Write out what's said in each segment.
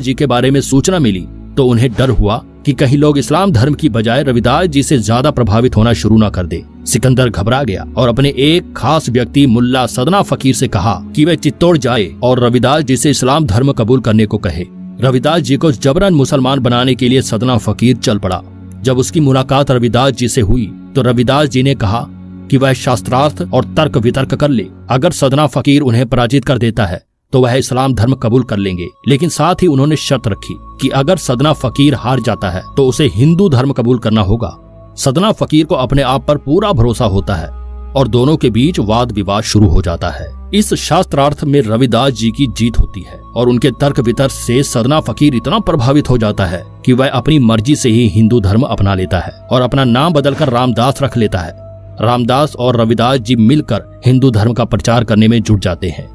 जी के बारे में सूचना मिली तो उन्हें डर हुआ कि कहीं लोग इस्लाम धर्म की बजाय रविदास जी से ज्यादा प्रभावित होना शुरू न कर दे। सिकंदर घबरा गया और अपने एक खास व्यक्ति मुल्ला सदना फकीर से कहा कि वह चित्तौड़ जाए और रविदास जी से इस्लाम धर्म कबूल करने को कहे। रविदास जी को जबरन मुसलमान बनाने के लिए सदना फकीर चल पड़ा। जब उसकी मुलाकात रविदास जी से हुई तो रविदास जी ने कहा कि वह शास्त्रार्थ और तर्क वितर्क कर ले। अगर सदना फकीर उन्हें पराजित कर देता है तो वह इस्लाम धर्म कबूल कर लेंगे, लेकिन साथ ही उन्होंने शर्त रखी कि अगर सदना फकीर हार जाता है तो उसे हिंदू धर्म कबूल करना होगा। सदना फकीर को अपने आप पर पूरा भरोसा होता है और दोनों के बीच वाद विवाद शुरू हो जाता है। इस शास्त्रार्थ में रविदास जी की जीत होती है और उनके तर्क वितर्क से सदना फकीर इतना प्रभावित हो जाता है कि वह अपनी मर्जी से ही हिंदू धर्म अपना लेता है और अपना नाम बदलकर रामदास रख लेता है। रामदास और रविदास जी मिलकर हिंदू धर्म का प्रचार करने में जुट जाते हैं।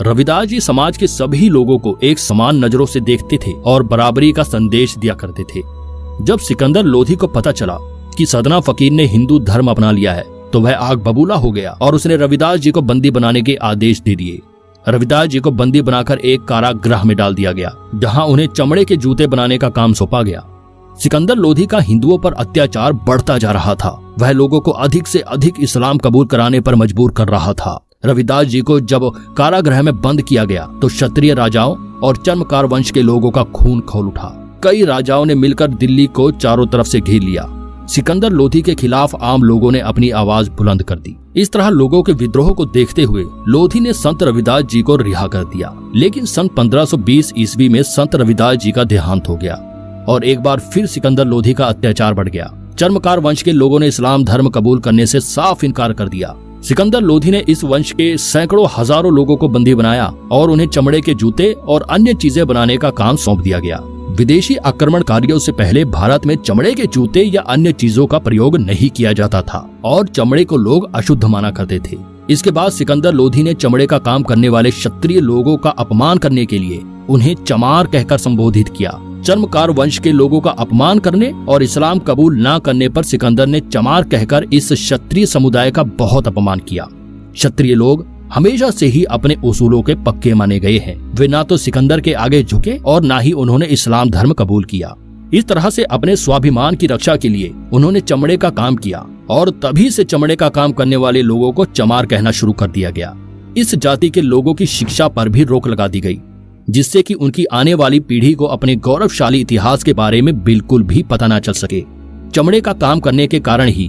रविदास जी समाज के सभी लोगों को एक समान नजरों से देखते थे और बराबरी का संदेश दिया करते थे। जब सिकंदर लोधी को पता चला कि सदना फकीर ने हिंदू धर्म अपना लिया है तो वह आग बबूला हो गया और उसने रविदास जी को बंदी बनाने के आदेश दे दिए। रविदास जी को बंदी बनाकर एक कारागृह में डाल दिया गया, जहां उन्हें चमड़े के जूते बनाने का काम सौंपा गया। सिकंदर लोधी का हिंदुओं पर अत्याचार बढ़ता जा रहा था। वह लोगों को अधिक से अधिक इस्लाम कबूल कराने पर मजबूर कर रहा था। रविदास जी को जब कारागृह में बंद किया गया तो क्षत्रिय राजाओं और चर्मकार वंश के लोगों का खून खौल उठा। कई राजाओं ने मिलकर दिल्ली को चारों तरफ से घेर लिया। सिकंदर लोधी के खिलाफ आम लोगों ने अपनी आवाज बुलंद कर दी। इस तरह लोगों के विद्रोह को देखते हुए लोधी ने संत रविदास जी को रिहा कर दिया। लेकिन सन 1520 ईस्वी में संत रविदास जी का देहांत हो गया और एक बार फिर सिकंदर लोधी का अत्याचार बढ़ गया। चर्मकार वंश के लोगों ने इस्लाम धर्म कबूल करने से साफ इनकार कर दिया। सिकंदर लोधी ने इस वंश के सैकड़ों हजारों लोगों को बंदी बनाया और उन्हें चमड़े के जूते और अन्य चीजें बनाने का काम सौंप दिया गया। विदेशी आक्रमणकारियों से पहले भारत में चमड़े के जूते या अन्य चीजों का प्रयोग नहीं किया जाता था और चमड़े को लोग अशुद्ध माना करते थे। इसके बाद सिकंदर लोधी ने चमड़े का काम करने वाले क्षत्रिय लोगों का अपमान करने के लिए उन्हें चमार कहकर संबोधित किया। चर्मकार वंश के लोगों का अपमान करने और इस्लाम कबूल न करने पर सिकंदर ने चमार कहकर इस क्षत्रिय समुदाय का बहुत अपमान किया। क्षत्रिय लोग हमेशा से ही अपने उसूलों के पक्के माने गए हैं। वे ना तो सिकंदर के आगे झुके और ना ही उन्होंने इस्लाम धर्म कबूल किया। इस तरह से अपने स्वाभिमान की रक्षा के लिए उन्होंने चमड़े का काम किया और तभी से चमड़े का काम करने वाले लोगों को चमार कहना शुरू कर दिया गया। इस जाति के लोगों की शिक्षा पर भी रोक लगा दी गई, जिससे कि उनकी आने वाली पीढ़ी को अपने गौरवशाली इतिहास के बारे में बिल्कुल भी पता न चल सके। चमड़े का काम करने के कारण ही